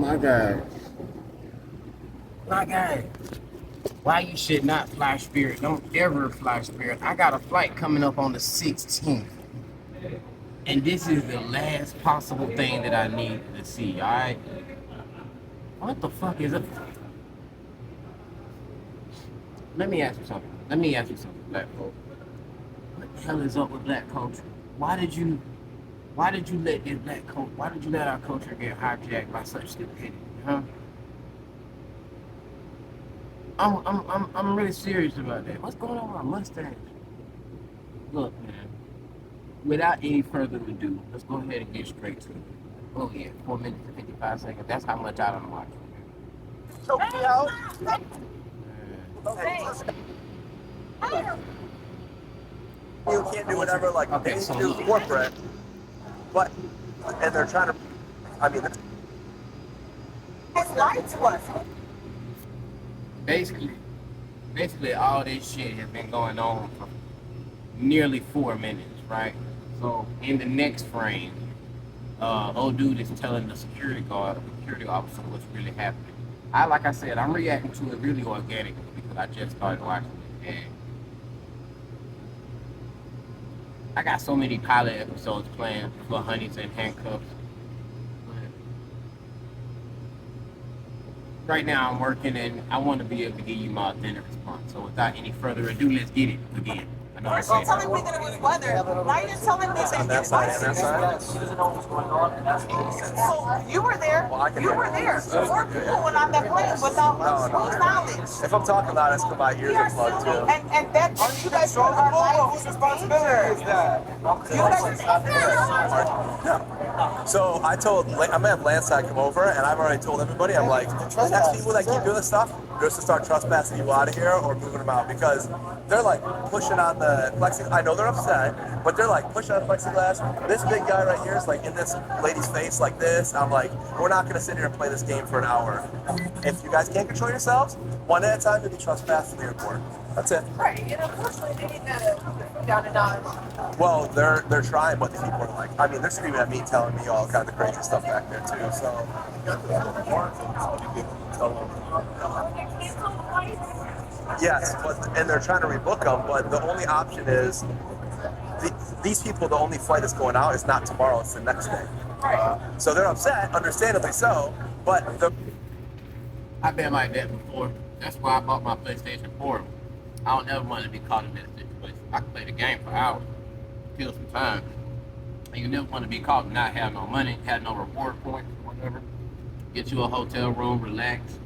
My God. My God. Why you should not fly Spirit? Don't ever fly Spirit. I got a flight coming up on the 16th. And this is the last possible thing that I need to see, alright? What the fuck is it? Let me ask you something. Black folk. What the hell is up with black culture? Why did you let this black culture, why did you let our culture get hijacked by such stupidity, huh? I'm really serious about that. What's going on with my mustache? Look, man. Without any further ado, let's go ahead and get straight to it. Oh yeah, 4 minutes and 55 seconds. That's how much I don't watch. Choke me out. You can't do whatever, like Okay, they so do look. corporate, but and they're trying to. I mean, it's lied to us. Basically, all this shit has been going on for nearly 4 minutes, right? So in the next frame, old dude is telling the security officer what's really happening. Like I said, I'm reacting to it really organically because I just started watching it, and I got so many pilot episodes planned for Honeys and Handcuffs. But right now I'm working and I want to be able to give you my authentic response. So without any further ado, let's get it again. You're still telling me that it was weather. Why are you telling me that on that side and that side. So you were there. You were there. 4 people went on that plane without whose knowledge. If I'm talking loud, it's because my ears are plugged too. And that you guys are live. Whose responsibility is that? You guys. So I'm gonna have Landslide come over, and I've already told everybody. I'm like, the next people that keep doing this stuff, they're just to start trespassing you out of here or moving them out because they're like pushing on the plexiglass. I know they're upset, but they're like pushing on plexiglass. This big guy right here is like in this lady's face like this. I'm like, we're not gonna sit here and play this game for an hour. If you guys can't control yourselves, one at a time, you'll be trespassed to the airport. That's it. Right. And unfortunately, they need to down and dodge. Well, they're trying, but the people are like, I mean, they're screaming at me, telling me all kinds of crazy stuff back there too. So. Yes, and they're trying to rebook them, but the only option is these people. The only flight that's going out is not tomorrow; it's the next day. So they're upset, understandably so. But I've been like that before. That's why I bought my PlayStation 4. I don't ever want to be caught in that situation. I can play the game for hours, kill some time. And you never want to be caught and not have no money, have no reward points, or whatever. Get you a hotel room, relax.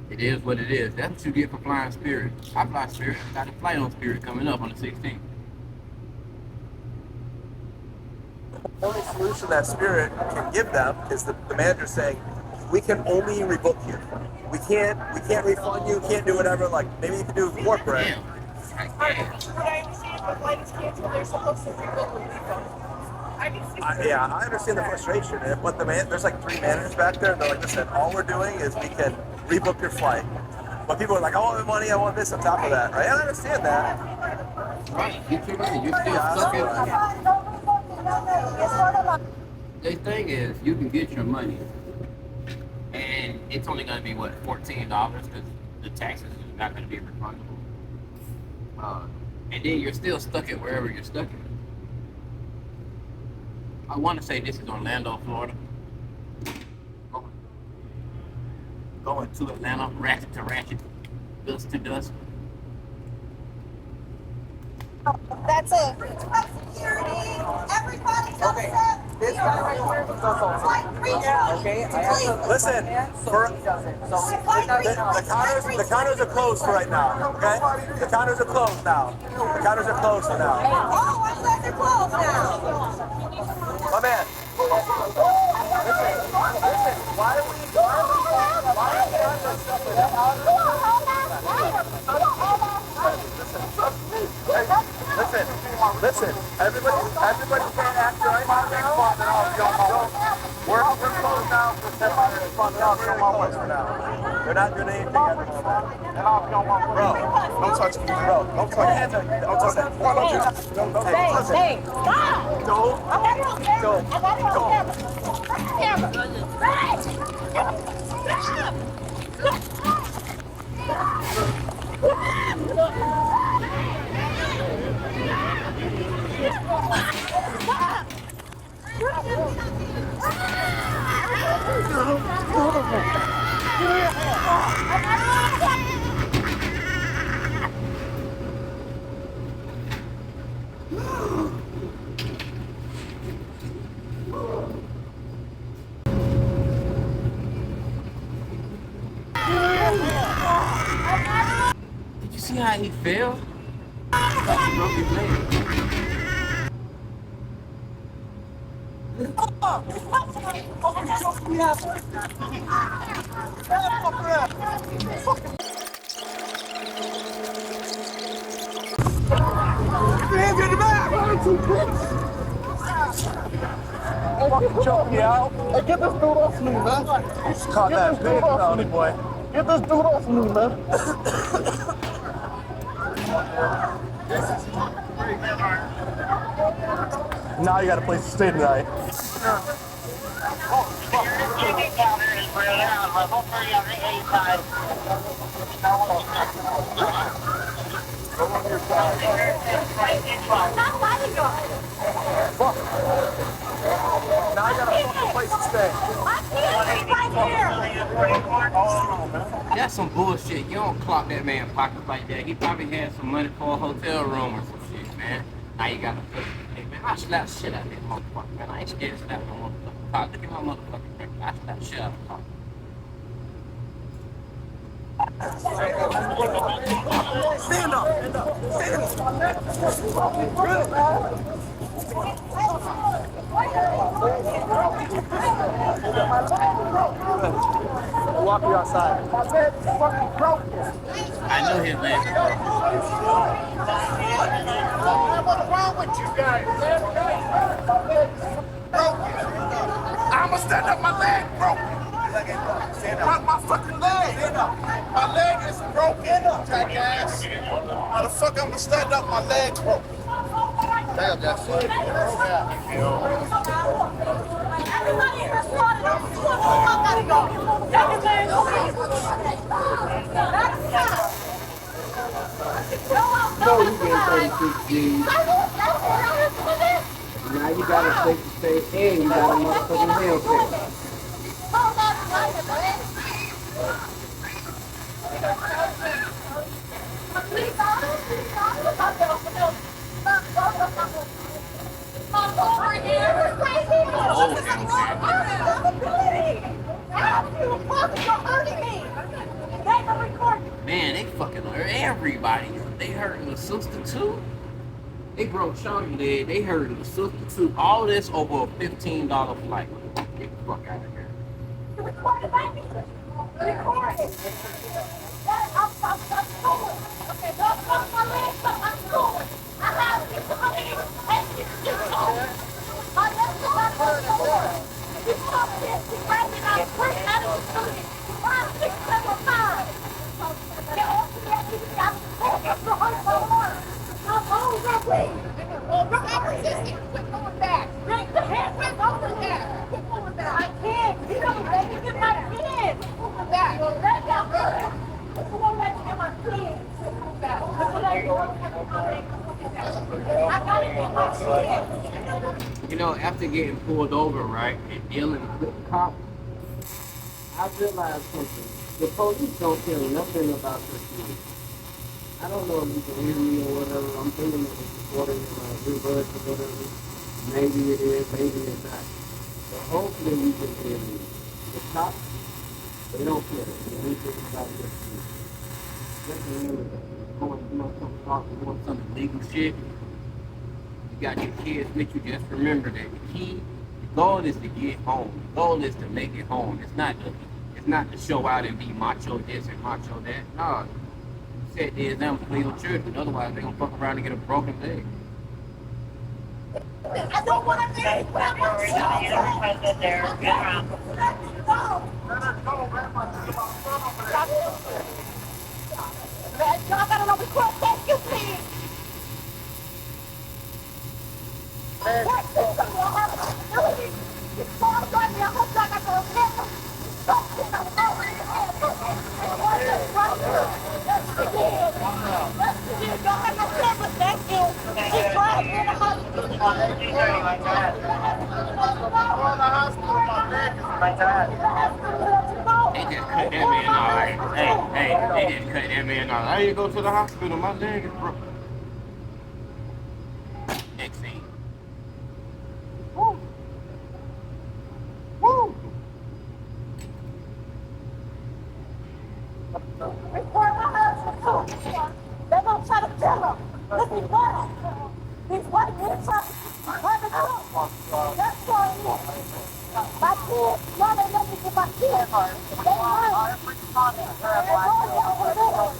It is what it is. That's what you get for flying Spirit. I fly Spirit. I got a flight on Spirit coming up on the 16th. the only solution that Spirit can give them is the manager saying, we can only rebook you. We can't refund you, can't do whatever, like maybe you can do corporate. Damn. I understand, but flight is canceled. They're supposed to rebook the refund. Yeah, I understand the frustration, but there's like 3 managers back there, and they're like, listen, all we're doing is we can rebook your flight. But people are like, I want the money, I want this on top of that, right? I understand that. Right, get your money. You're still stuck in. The thing is, you can get your money, and it's only going to be, what, $14, because the taxes are not going to be refundable. And then you're still stuck at wherever you're stuck at. I want to say this is Orlando, Florida. Going to Atlanta, ratchet to ratchet, dust to dust. That's it. Security. Everybody's upset. This guy right here is also okay. I have to Listen, the counters are closed for right now. Okay, the counters are closed now. The counters are closed for now. Oh, I'm glad they're closed now. My man. Listen. Why are we Listen. Everybody can't act right now. We're closed now for 10 minutes. For now. They're not doing anything at the moment. Bro, don't touch me. Bro, don't touch me. Don't touch that. Don't touch it. Hey, stop. Don't. I got it on camera. Did you see how he fell? I thought he broke his leg. Choke me out. Hey, get this dude off me, man. Just caught that big felony, boy. Get this dude off me, man. Now you got a place to stay tonight. Chicken counter is real loud, level 3 on the A side. Now I got a fucking place to stay. That's some bullshit. You don't clock that man pockets like that. He probably had some money for a hotel room or some shit, man. Now you gotta put, hey man, I slap shit out of that motherfucker, man. I ain't scared to slap no motherfucking cop. Look at my motherfucking record. I slap shit out of the cop. Stand up. Stand up. Stand I'll walk you outside. I know his leg. What's wrong with you guys? I'ma stand up, my leg broken. My fucking leg. My leg is broken, jackass. How the fuck I'ma stand up? My leg broken. Damn, that's it. Everybody in the squad, I gotta go. No, you get 36 G's. Now you got a place to stay and you got a motherfucking hellcat. Man, they fucking hurt everybody. They hurt the sister too. They broke Shawty's leg. They hurt the sister too. All this over a $15 flight. Get the fuck out of here. You know, after getting pulled over, right, and dealing with the cop, I realized something. The police don't care nothing about your shit. I don't know if you can hear me or whatever. I'm thinking that it's recording in my earbuds or whatever. Maybe it is, maybe it's not. But hopefully you can hear me. The cops, they don't care anything about your shit. Just remember that. Doing some illegal shit. You got your kids with you. Just remember that the goal is to get home. The goal is to make it home. It's not to show out and be macho this and macho that. No, set the example for your children. Otherwise, they're gonna fuck around and get a broken leg. I don't want to be Present there. Good round. Y'all gotta know we cross that you please. What's this? It's all done. I hope y'all got to They just cut that man off. Hey, they just cut that man off. I didn't go to the hospital. My leg is broke. Next scene. Woo. Woo. Report my husband too. They're gonna try to kill him. Look, he's black. He's white. He's trying to hurt him too. That's why my kids, no, they let me get my kids. They hurt. They're going over there.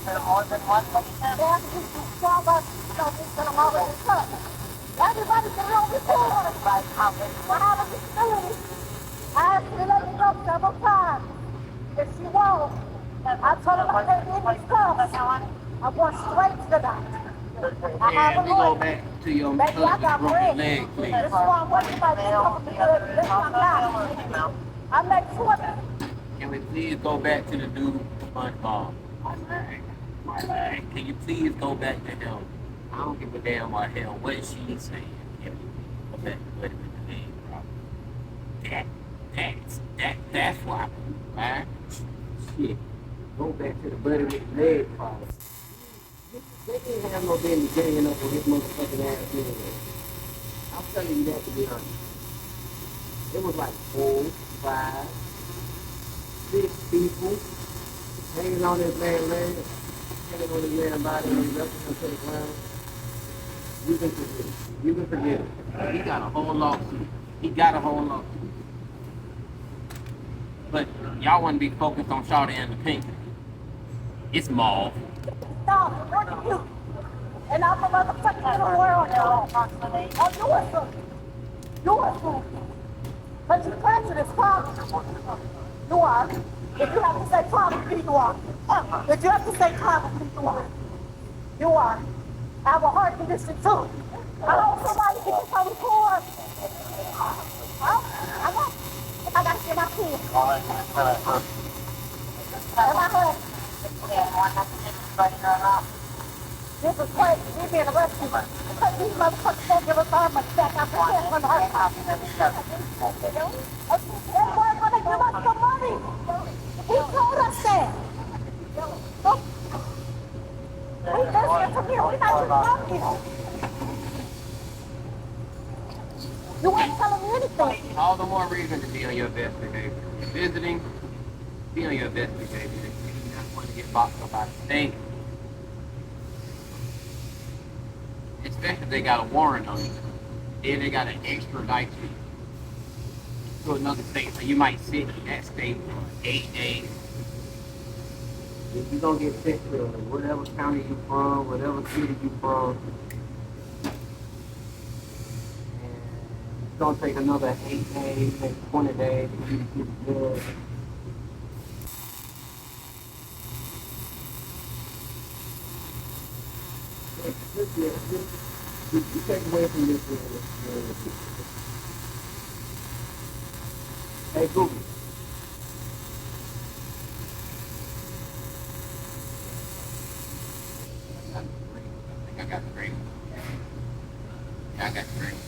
They have to be strong about, that I'm already cut. Everybody's been on report. When I was in facility, I asked her to let me go several times. If she won't, I told her I can't get these cuffs. I'm going straight to the doctor. I have Yeah, a we go lawyer. back to your Baby, I husband's got broken bread. leg, please. This is why I'm working like this. I'm not. I make sure that Can we please go back to the dude with SpongeBob? My leg. Can you please go back to him? I don't give a damn what hell what she's saying. Can we go back to Buddy with the leg problem? That's why, man. Shit. Go back to the Buddy with the leg problem. They didn't have no business ganging up on his motherfucking ass anyway. I'm telling you that to be honest. It was like 4, 5, 6 people hanging on this man's leg, hanging on this man's body, and he left him to the ground. You can forget it. You can forget it. He got a whole lawsuit. But y'all want to be focused on Shawty and the Pink. It's mauve. dog, what are you? And I'm a motherfucker in the world, y'all. Oh, you are fool. You are fool. But you prejudice, problem. You are. If you have to say probably, you are. If you have to say probably, you are. You are. I have a heart condition too. I hope somebody get this on record. I gotta get my kids. And my husband. This is crazy. We being arrested. Because these motherfuckers won't give us our money back. I can't run our house. They weren't gonna give us the money. He told us that. We listening from here. We're not just talking. You ain't telling me anything. All the more reason to be on your best behavior. You're visiting, be on your best behavior. You don't want to get boxed up out of state. Especially if they got a warrant on you. Then they got an extradite you to another state. So you might sit in that state for 8 days. If you're going to get sent to whatever county you from, whatever city you from, it's going to take another 8 days, maybe 20 days for you to get the judge. You take away from this. Hey, Google. I got the green. Yeah, I got the green.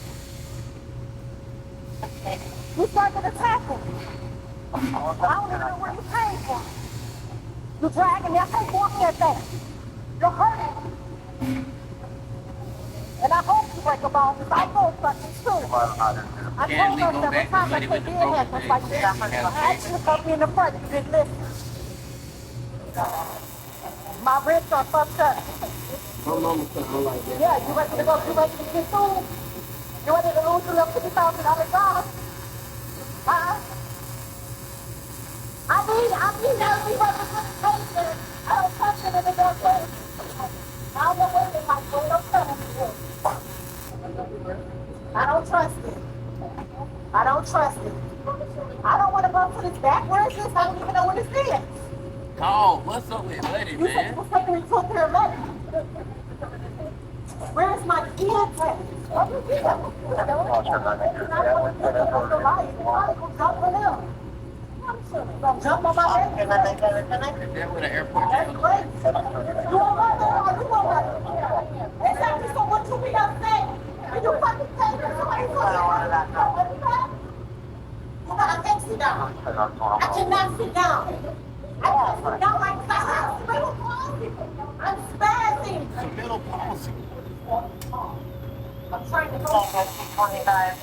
You started attacking. I don't even know where you came from. You're dragging me. I can't walk that fast. You're hurting. And I hope you break a bone because I know something too. I told her several times I can't be in handcuffs like this. I asked you to come me in the front. You didn't listen. My ribs are fucked up. My mama something like that. Yeah, you ready to go? You ready to get food? You ready to lose your little $50,000 job? Huh? I need every representation. I don't touch it in the damn place. I don't know what they might do. Don't tell me. I don't trust it. I don't trust it. I don't want to go to this back. Where is this? I don't even know what this is. Call. What's up with Buddy, You said man? you was taking me to a paramedic. Where's my kids at? What you do? I don't want to take them to the light. I'm going to drop for them. Don't jump on my back. Is that what the airport That's is? great. You want what? You want what? Exactly. So what you be upset? When you fucking say that somebody told you I can't sit down. I cannot sit down. I can't sit down like that. I'm cerebral palsy. I'm spazzing. Middle policy. I'm trying to go. 25.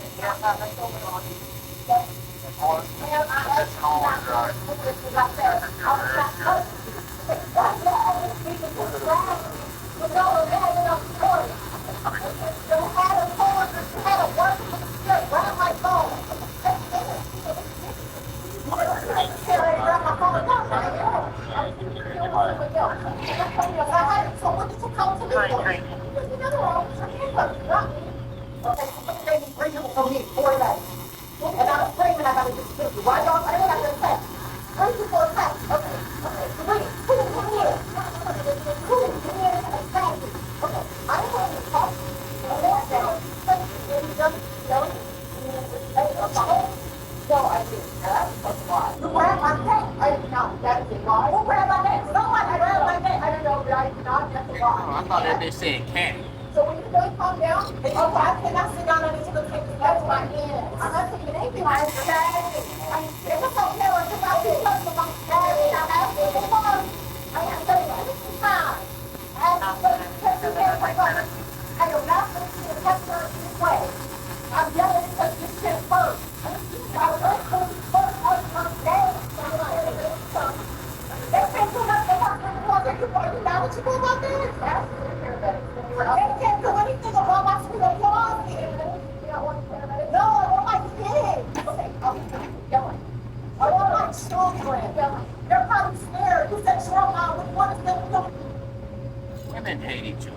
So what did you come to me for? Okay, so they didn't bring him from me for that. And I'm screaming, I gotta just kill you. Why y'all say I gotta attack? 3 people attack. Okay, okay. 3, 2, come here. 2, come here and attack me. Okay, I didn't want to talk. And they're down. And he just yelling. No, I didn't. That's why. You grabbed my neck. I did not. That is a lie. Who grabbed my neck? Someone grabbed my neck. I didn't know, but I did not. That's a Oh, lie. I thought that they said cat. So when you really calm down, and you I cannot sit down and need to take this back to my hand. I'm not taking anything. I'm sad. I'm scared. It's okay. Like, if I do something, I'm sad. I'm asking for fun. I am saying this is fine. I am going to take your hand for fun. I am not going to touch her this way. I'm yelling because this shit hurts. I was going to first on my day. They can't do nothing about this before. You know what you do about this? They can't do anything about my sweet applause. No, I want my kids. Okay, yelling. I want my children. They're probably scared. You said you're out. What is them doing? Women hate each other.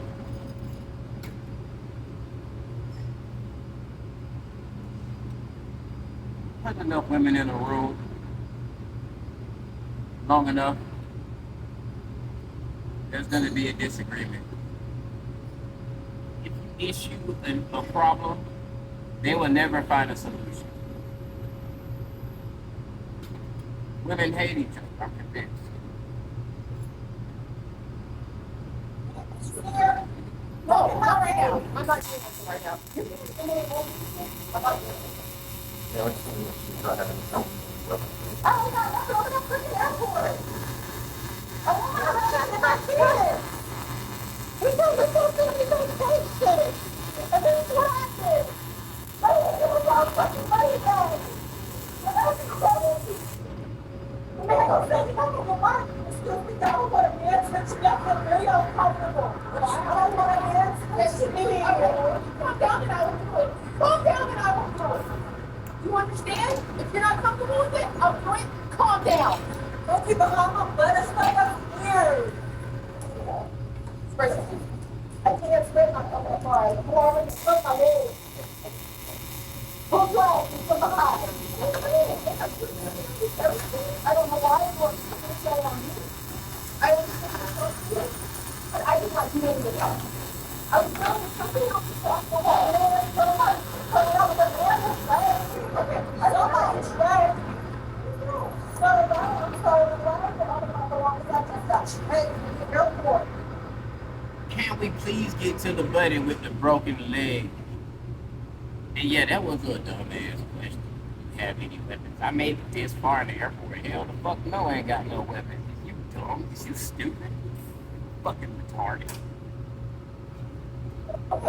Put enough women in a room long enough, there's going to be a disagreement. If you issue a problem, they will never find a solution. Women hate each other, I'm convinced. No, not right now. I'm not doing this right now. I'm not doing this. Oh, no, that's over the freaking airport. I want my husband and my kids. We told the folks that we don't take shit. And this is what happened. I didn't give a dog fucking money back. And that's crazy. The man goes, "Say you don't go to work." Excuse me, I don't want a man switch. That's very uncomfortable. I don't want a man switch me. Calm down and I will do it. Calm down and I will do it. You understand? If you're not comfortable with it, I'll do it. Calm down. Don't keep behind my butt. That's not that's weird. I can't spread myself that far. I'm already stuck my leg. Pull back from behind. I don't know why it works. It's so on me. I understand it's so good, but I did not do any of that. I was doing something else to talk about. So much. Coming out with a man that's right. Okay, I don't know it's right. So I'm sorry, the line that I'm about to walk is I just got straight from the airport. Can we please get to the buddy with the broken leg? And yeah, that was a dumbass question. Do you have any weapons? I made it this far in the airport. Hell the fuck no, I ain't got no weapons. Is you dumb? Is you stupid? Fucking retarded. I've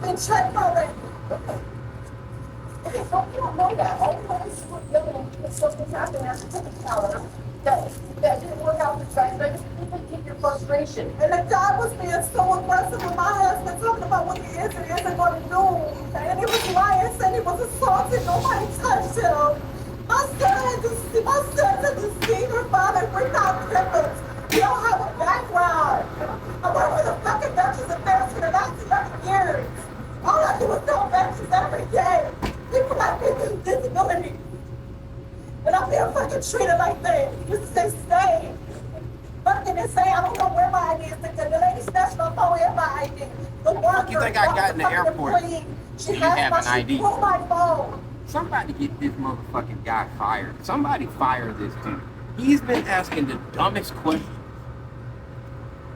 been checked already. Okay, so you don't know that. All you know is you were yelling and something happened after taking shower. That didn't work out for you. I just didn't get your frustration. And the guy was being so aggressive with my husband, talking about what he is and isn't going to do. And he was lying, saying he was assaulted. Nobody touched him. My son's a deceiver, father. We're not cripples. We don't have a background. I work for the fucking Veterans Affairs for the last 11 years. All I do is sell veterans every day. People like me with disabilities. And I'm being fucking treated like that. Just stay safe. But fucking insane. I don't know where my ID is. The lady snatched my phone and my ID. The worker, You think I got in the airport? She You has have my, an ID. She pulled my phone. Somebody get this motherfucking guy fired. Somebody fire this dude. He's been asking the dumbest questions.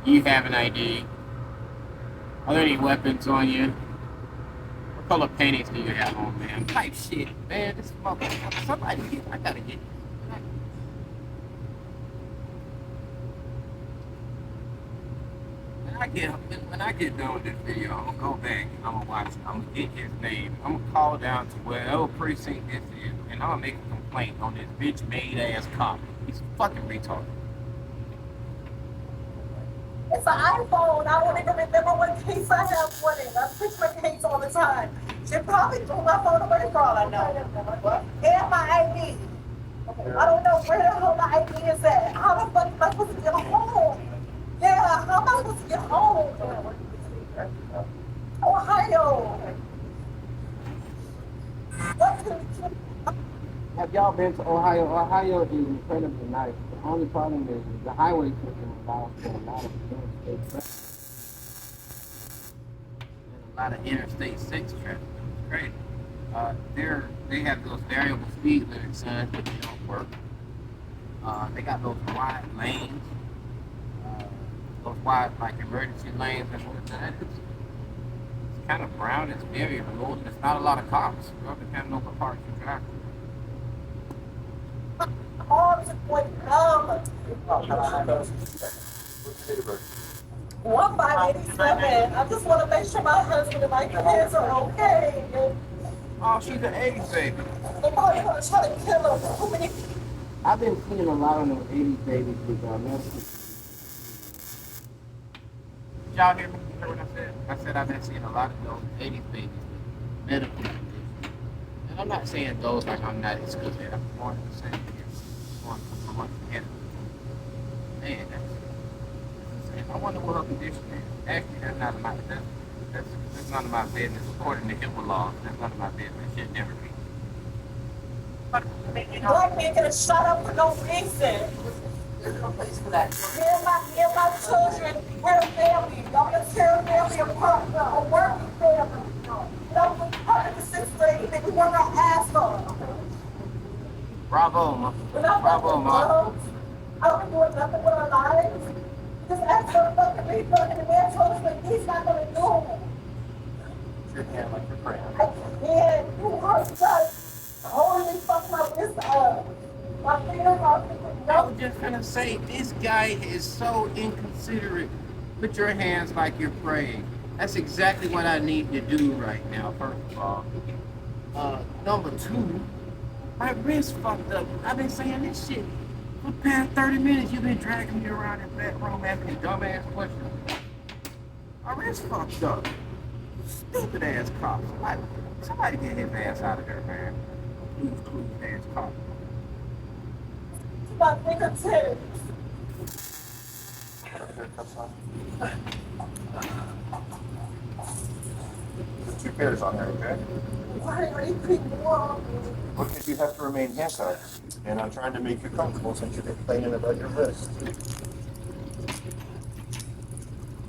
You have an ID? Are there any weapons on you? What color paintings do you have on, man? Type shit, man. This motherfucker. Somebody get. I gotta get. When I get done with this video, I'm gonna go back and I'm gonna watch it. I'm gonna get his name. I'm gonna call down to wherever precinct this is, and I'm gonna make a complaint on this bitch made ass cop. He's fucking retarded. It's an iPhone. I don't even remember what case I have on it. I switch my case all the time. She probably threw my phone away for all I know. And my ID. I don't know where the hell my ID is at. How the fuck am I supposed to get home? Yeah, how am I supposed to get home? Ohio. Have y'all been to Ohio? Ohio is incredibly nice. The only problem is the highway system allows for a lot of interstate traffic. And a lot of interstate sex traffic. It's crazy. They have those variable speed limit signs, but they don't work. They got those wide lanes, those wide like emergency lanes and whatnot. It's kind of brown. It's very remote. There's not a lot of cops. You have to kind of know what parts you drive. Arms and point 1587. I just want to make sure my husband and my kids are okay. Oh, she's an 80s baby. They're probably going to try to kill her. Too many. I've been seeing a lot of those 80s babies with medical. Did y'all hear me? You heard what I said? I said I've been seeing a lot of those 80s babies with medical conditions. And I'm not saying those like I'm not exclusive. I'm going to say one month ahead of me. Man, that's insane. I wonder what her condition is. Actually, that's not my that's none of my business. According to HIPAA laws, that's none of my business. It should never be. Black men get shut up for no reason. There's no place for that. Me and my children, we're a family. Y'all can tear a family apart. A working family. You know, we're part of the sixth grade. We work our ass off. Bravo, ma. Bravo, ma. I don't be doing nothing with our lives. Just ask for a fucking refund, and the man told us that he's not going to do it. Your hand like your friend. I can't. You hurt us. Holy fuck my wrist up. My fingers are I was just gonna say, this guy is so inconsiderate. Put your hands like you're praying. That's exactly what I need to do right now, first of all. Number two, my wrist fucked up. I've been saying this shit for the past 30 minutes. You've been dragging me around in that room asking dumbass questions. My wrist fucked up. Stupid ass cop. Somebody get his ass out of there, man. Please, ass cop. my fingertips. There's 2 pairs on there, okay? Why are you putting wrong? Because you have to remain handcuffed. And I'm trying to make you comfortable since you're complaining about your wrist.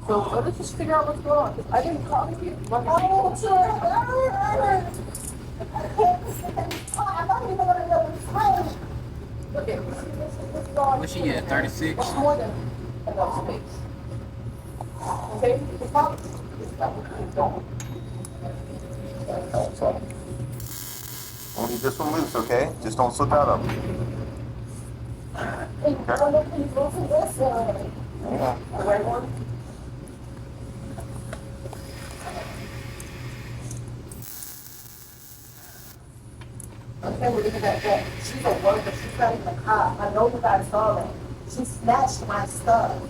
So let's just figure out what's going on. 'Cause I didn't call you. Oh, sure. I can't sit. I'm not even going to know what's wrong. Okay. What's she at, 36? It's more than enough space. Okay? It's not. Don't. That's all. Only this one loose, okay? Just don't slip out of it. Hey, I don't think go for this one. Yeah. The right one? Okay, we're looking at that. She's a worker. She's not even a cop. I know you guys saw that. She snatched my stuff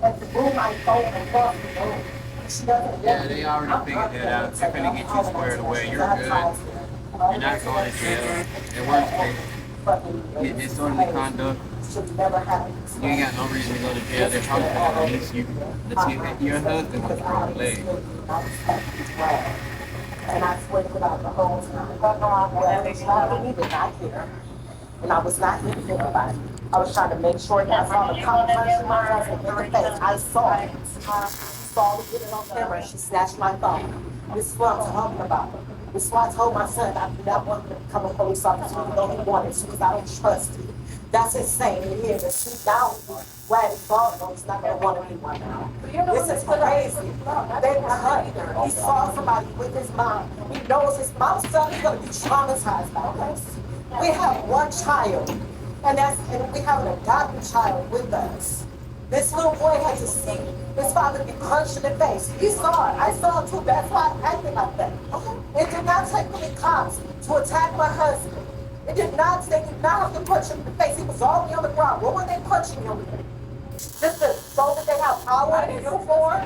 and threw my phone across the room. She doesn't. Yeah, they already figured that out. They're gonna get you squared away. You're good. You're not going to jail. In worst case, get disorderly conduct. You ain't got no reason to go to jail. They're probably gonna release you. Let's get your husband was broken leg. And I swear to God the whole time. Well, they shot me, but not here. And I was not here for anybody. I was trying to make sure that I saw the cop punching my husband in the face. I saw it. Saw it, get it on camera. She snatched my phone. This is what I'm talking about. This is why I told my son I do not want him to become a police officer even though he wanted to because I don't trust him. That's insane to hear that she down where his father knows he's not going to want to be one now. This is crazy. They were hurt. He saw somebody with his mom. He knows his mom's son is going to be traumatized by this. We have one child, and we have an adopted child with us. This little boy had to see his father get punched in the face. He saw it. I saw it too. That's why I acted like that. It did not take any cops to attack my husband. They did not have to punch him in the face. He was already on the ground. What were they punching him with? Just to show that they have power in uniform?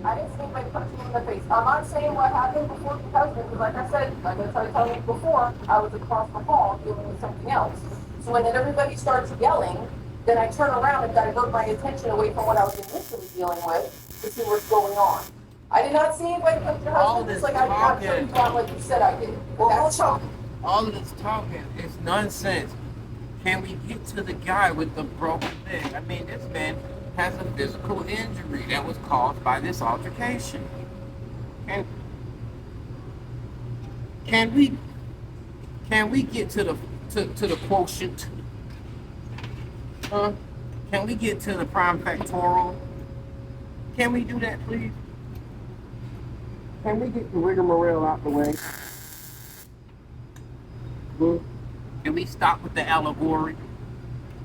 I didn't see anybody punching him in the face. I'm not saying what happened before the husband, because like I said, like I tried to tell you before, I was across the hall dealing with something else. So when then everybody starts yelling, then I turn around and divert my attention away from what I was initially dealing with to see what's going on. I did not see anybody punch your husband, just like I did not turn you down like you said I did. That's all of this talking is nonsense. Can we get to the guy with the broken leg? I mean, this man has a physical injury that was caused by this altercation. And can we get to the quotient? Can we get to the prime factorial? Can we do that, please? Can we get the rigmarole out the way? Can we stop with the allegory?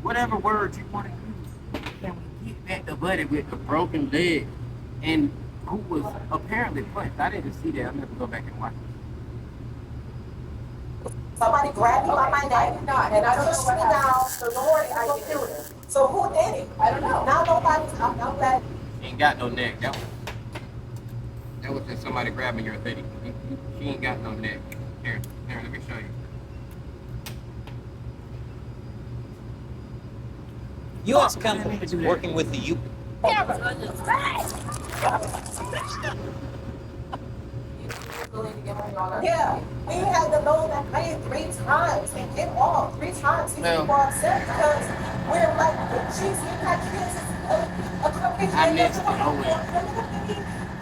Whatever words you want to use. Can we get back to Buddy with the broken leg and who was apparently punched? I didn't see that. I'll never go back and watch it. Somebody grabbed me by my neck. I did not. And I pushed me down the door and I did it. So who did it? I don't know. Now nobody's, I'm glad. She ain't got no neck. That was just somebody grabbing your titty. She ain't got no neck. Here, let me show you. U.S. companies working with the U. Yeah, we had to load that plane 3 times and get off 3 times. These people are upset because we're like, geez, you got kids. I missed it. Oh, well.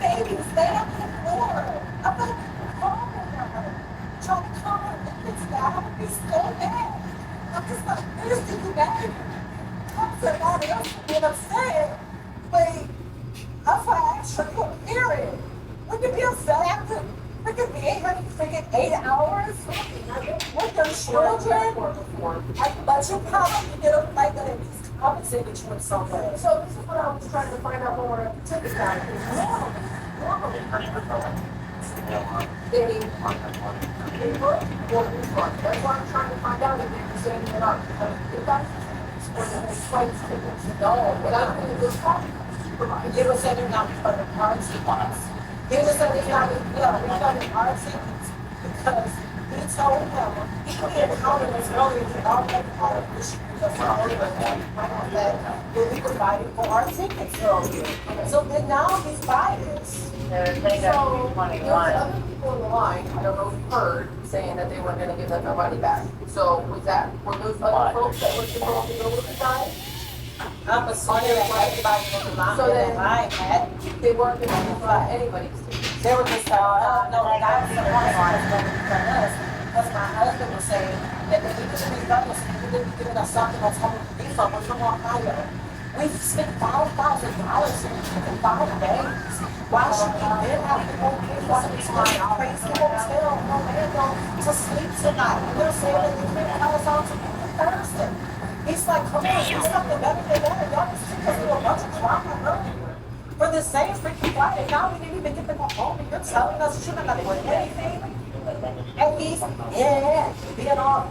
Babies, stay up on the floor. I'm going to call them. Trying to calm the kids down. I'm be so mad. I'm just like, this is bad. I'm so everybody else being upset. But that's why I actually couldn't hear it. We could be upset after. We could be 8 hours with their children. But you probably did a like that at least compensated you in some way. So this is what I was trying to find out when we're at the ticket counter. Normally, they work or refund. That's why I'm trying to find out if they're saying it up. If that's or the flights tickets. No, but I don't think it was talking about the supervisor. They were sending out for the car tickets. He was sending out refunding our tickets because he told him he couldn't count us earlier to our part of the issue because we'll be providing for our tickets earlier. So then now he's biased. So there was other people in the line, I don't know if you heard, saying that they weren't going to give them their money back. So were those other folks that were supposed to go with the guy? I'm assuming that everybody in the line had. They weren't going to give anybody's tickets. They were just no, the guy was the one was going to refund us because my husband was saying that if he didn't refund us, he didn't be giving us something that's going to refund us from Ohio. We spent $5,000 in 5 days. Why should we then have to go pay for this crazy hotel in Orlando to sleep tonight? And they're saying that they can't tell us all to Thursday. He's like, come on, do something better than that. Y'all just took us through a bunch of drama earlier. For the same freaking Friday, now we didn't even get to go home and you're telling us you shouldn't have done anything. And he's, being all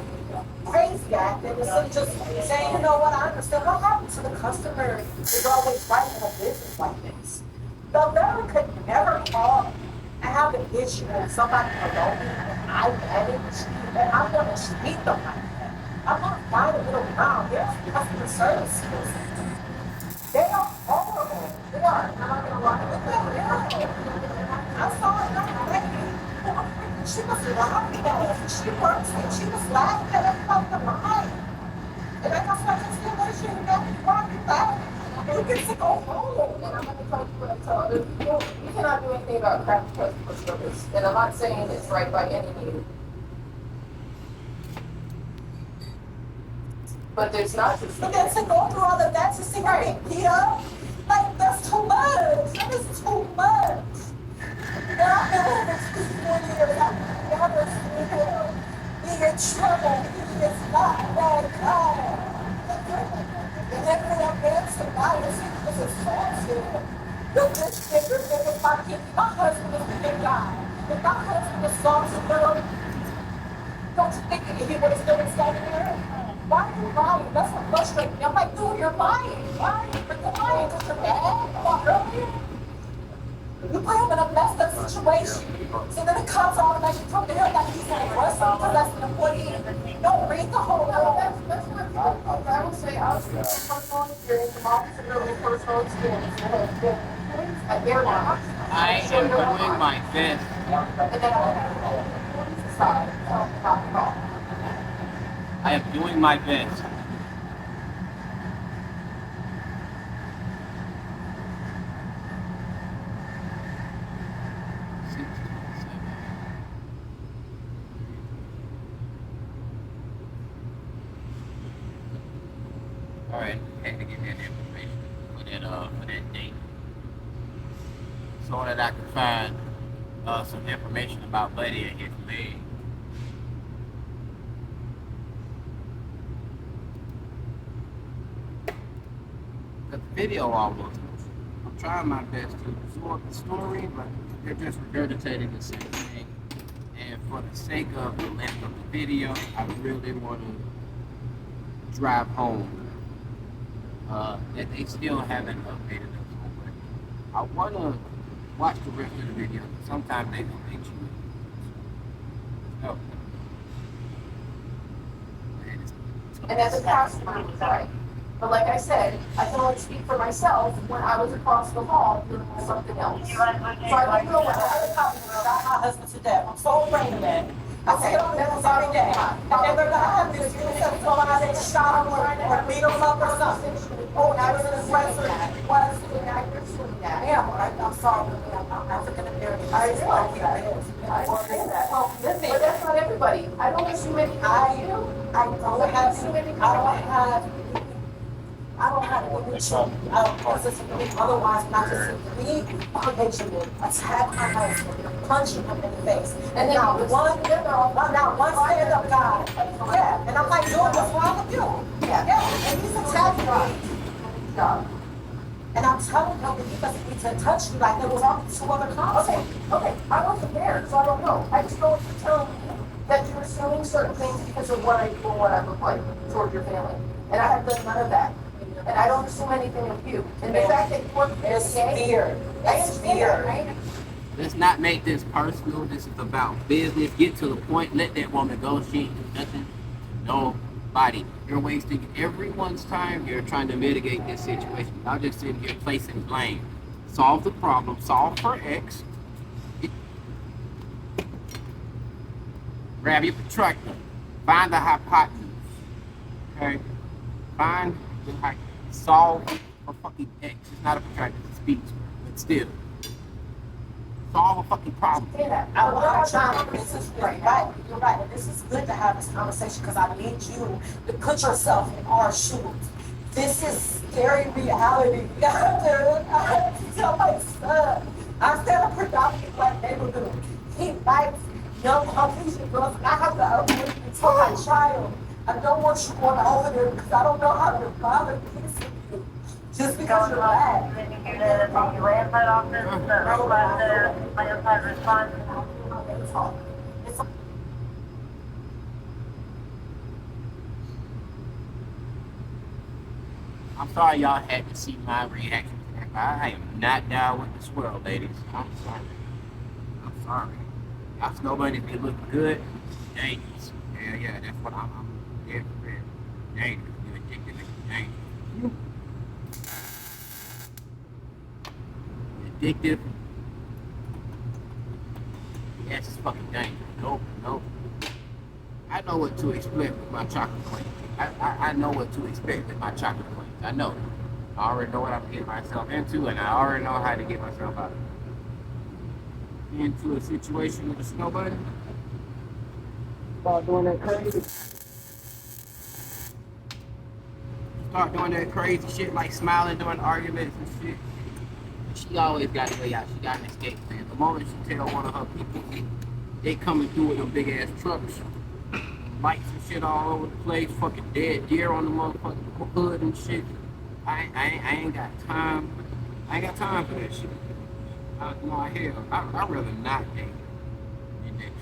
crazy guy and instead of just saying, you know what, I understand. What happened to the customer is always right in a business like this. The veteran could never call and have an issue with somebody below me and I manage and I'm going to treat them like that. I'm not finding a middle ground. There's customer service skills. They are horrible. They are. I'm not going to lie. I saw another lady. She was laughing at us. She works and she was laughing at us about the line. And I just You get to go home. And I'm gonna tell you what I tell other people. You cannot do anything about craft customer service. And I'm not saying it's right by any means. But there's not just You get to go through all of that to see her get beat up. Like, that's too much. That is too much. And I've been with him for 4 years. I've never seen him be in trouble. He is not that guy. And everything I'm there tonight is he was assaulted. Look, this nigga, my husband is the big guy. If my husband assaulted her, don't you think that he would have still been standing there? Why are you lying? That's what frustrates me. I'm like, dude, you're lying. Why? You're lying because you're mad about earlier. You put him in a messed up situation. So then it comes out and you come to him like he's going to arrest him because that's an employee. Don't read the whole thing. that's what I would say. I was personal experience, from officer building personal experience. At their house. I am doing my best. And then I have the side. Not at all. I am doing my best. All right, had to get that information for that date, so that I can find some information about Buddy and his leg. The video almost. I'm trying my best to absorb the story, but they're just regurgitating the same thing. And for the sake of the length of the video, I really want to drive home that they still haven't updated us on it. I want to watch the rest of the video. Sometimes they don't make you. So, And as a customer, it was right. But like I said, I can only speak for myself when I was across the hall doing something else. So I don't know what other companies Shot my husband to death. I'm so afraid of that. I see it on the news every day. And then they're gonna have this somebody that shot him or beat him up or something. Oh, now you're an aggressor. What? Yeah, I'm sorry. I'm African American. I just want to keep it. I understand that. But that's not everybody. I don't assume any. I don't have a mutual process of belief. Otherwise, not just me, patient attack my husband, punching him in the face. And then not one stand up guy. Yeah. And I'm like, dude, what's wrong with you? Yeah. And he's attacking me. And I'm telling him that he doesn't need to touch me like there was on 2 other cops. Okay. I wasn't there, so I don't know. I just know what you're telling me. That you're assuming certain things because of what I do or what I look like toward your family. And I have done none of that. And I don't assume anything of you. And the fact that you work for It's fear. It's fear. let's not make this personal. This is about business. Get to the point. Let that woman go. She ain't do nothing to nobody. You're wasting everyone's time. You're trying to mitigate this situation. Y'all just sitting here placing blame. Solve the problem. Solve for X. Grab your protractor. Find the hypotenuse. Okay? Find the hypotenuse. Solve for fucking X. It's not a protractor, it's a speed square. But still. Solve a fucking problem. This is right. You're right. And this is good to have this conversation because I need you to put yourself in our shoes. This is scary reality. I have to tell my son. I stay in a predominantly black neighborhood. He likes young Caucasian girls. I have to upgrade for my child. I don't want you going over there because I don't know how your father thinks of you. Just because you're black. I'm sorry y'all had to see my reaction. I am not down with the swirl, ladies. I'm sorry. Y'all snowbird, if you look good, dangerous. Yeah, that's what I'm there for real. Dangerous. You're addicted to dangerous. Addictive. Yes, it's fucking dangerous. Nope. I know what to expect with my chocolate cream. I know what to expect with my chocolate cream. I know. I already know what I'm getting myself into, and I already know how to get myself out of it. Into a situation with a snow bunny. Start doing that crazy. Start doing that crazy shit like smiling during arguments and shit. She always got a way out. She got an escape plan. The moment she tell one of her people, they coming through with them big ass trucks, lights and shit all over the place, fucking dead deer on the motherfucking hood and shit. I ain't got time. I ain't got time for that shit. No, hell, I'd rather not date in that shit.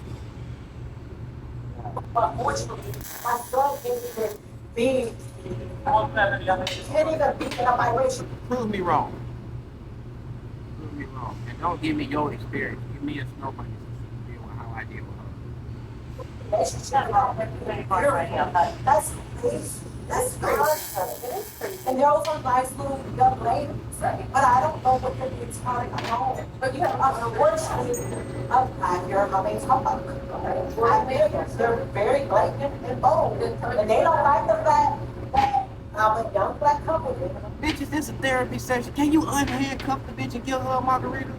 But fortunately, my son can't even be, can't even be in a biracial. Prove me wrong. Prove me wrong. And don't give me your experience. Give me a snowbunny so she can deal with how I deal with her. That's crazy. And those are nice little young ladies, but I don't know what they're trying at home. But you know, unfortunately, I hear how they talk about it. They're very blatant and bold, and they don't like the fact that I'm a young black couple. Bitch, is this a therapy session? Can you unhandcuff the bitch and give her a margarita?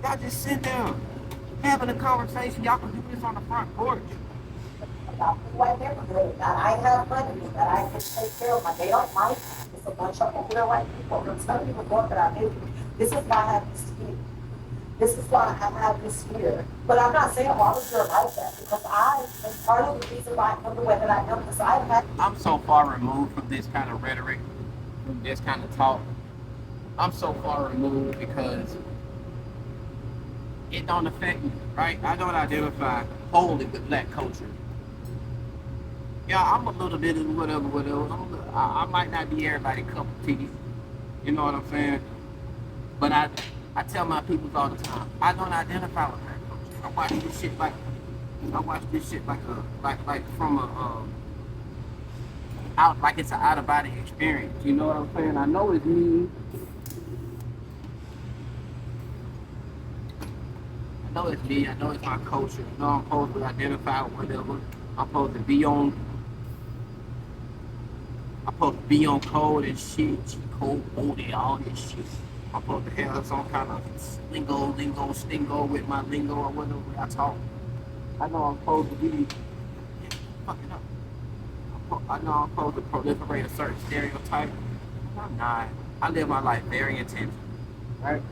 Y'all just sit down, having a conversation. Y'all can do this on the front porch. White neighborhood, that I have money, that I can take care of my, they don't like it. It's a bunch of older white people. I'm telling you the work that I do. This is why I have this here. This is why I have this here. But I'm not saying all of you are like that, because I am part of the reason why I am the way that I am, because I've had. I'm so far removed from this kind of rhetoric, from this kind of talk. I'm so far removed because it don't affect me, right? I don't identify wholly with black culture. Yeah, I'm a little bit of whatever. I might not be everybody's cup of tea. You know what I'm saying? But I tell my people all the time, I don't identify with black culture. I watch this shit like from a out, like it's an out of body experience. You know what I'm saying? I know it's me. I know it's me. I know it's my culture. I know I'm supposed to identify with whatever. I'm supposed to be on code and shit, code, all this shit. I'm supposed to have some kind of lingo, stingo with my lingo or whatever I talk. I know I'm supposed to be fucking up. I know I'm supposed to proliferate a certain stereotype. I'm not. I live my life very intentionally, right?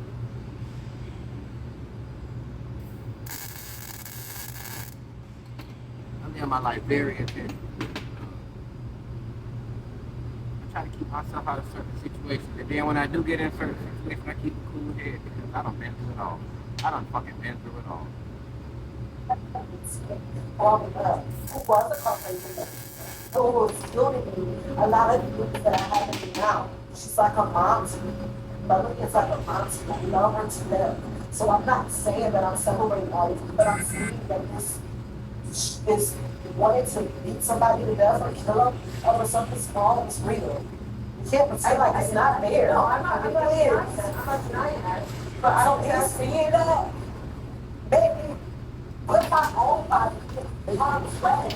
I live my life very intentionally. Try to keep myself out of certain situations, and then when I do get in certain situations, I keep a cool head because I done been through it all. I done fucking been through it all. It was a conversation who was building me a lot of the things that I haven't been now. She's like a mom to me. Melanie is like a mom to me. I love her to death. So I'm not saying that I'm separating all of you, but I'm saying that this is wanting to beat somebody to death or kill them over something small is real. You can't pretend like it's not there. No, I'm not denying that. But I don't think I'm seeing that. Maybe put my own body in harm's way.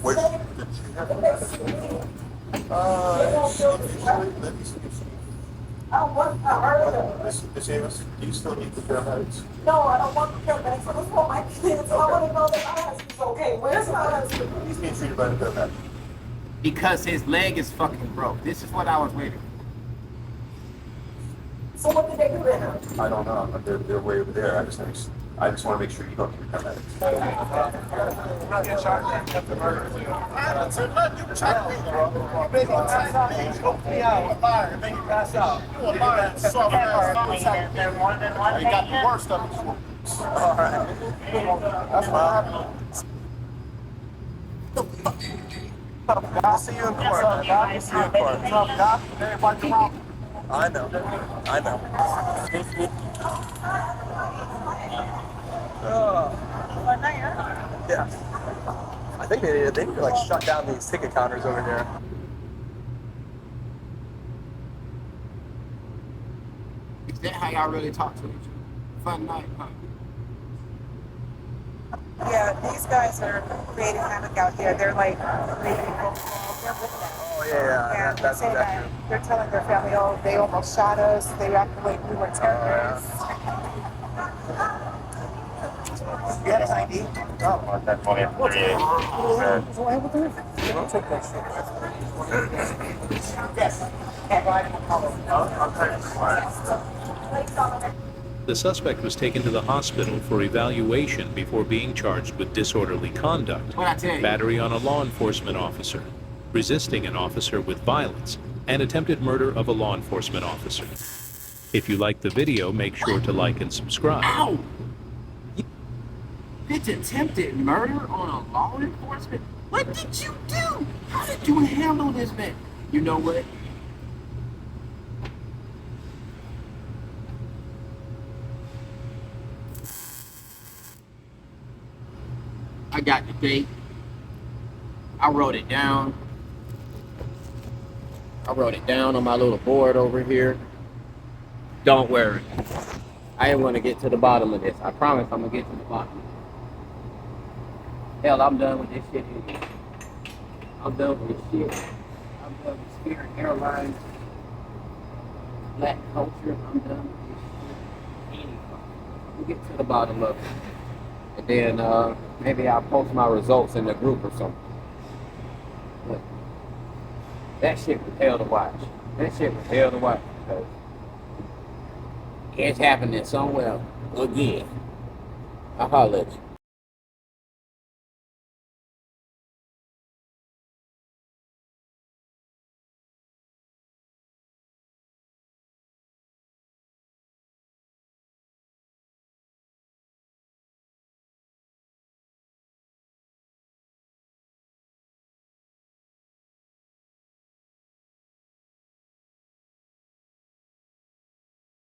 Wait. I want to hurt them. Miss Amos, do you still need the paramedics? No, I don't want the paramedics. I just want my kids. I want to know that my husband's okay. Where's my husband? He's being treated by the paramedics. Because his leg is fucking broke. This is what I was waiting for. So what did they do to him? I don't know. They're way over there. I just want to make sure you go to the paramedics. You're not getting shot at. You try to beat, bro. You big on time. You go 3 hours. You a liar and make you pass out. You a liar. Soft ass. You got the worst of it. All right. That's what happened. I'll see you in court. I'll see you in court. I know. Yeah. I think they need to like shut down these ticket counters over here. Is that how y'all really talk to each other? Fun night, huh? Yeah, these guys are creating havoc out there. They're like making people fall. They're with them. Oh yeah. And they're saying that they're telling their family, oh, they almost shot us. They acted like we were terrorists. You had his ID? Oh, that's funny. What's wrong with it? Take that shit. Yes. Can't ride in the color. I'll tell you. The suspect was taken to the hospital for evaluation before being charged with disorderly conduct, What'd I tell you? battery on a law enforcement officer, resisting an officer with violence, and attempted murder of a law enforcement officer. If you like the video, make sure to like and subscribe. Ow! It's attempted murder on a law enforcement? What did you do? How did you handle this, man? You know what? I got the date. I wrote it down. I wrote it down on my little board over here. Don't worry. I am going to get to the bottom of this. I promise I'm going to get to the bottom. Hell, I'm done with this shit anyway. I'm done with this shit. I'm done with Spirit Airlines, black culture. I'm done with this shit anyway. We'll get to the bottom of it. And then maybe I'll post my results in the group or something. But that shit was hell to watch. That shit was hell to watch because it's happening somewhere again. I'll holler at you.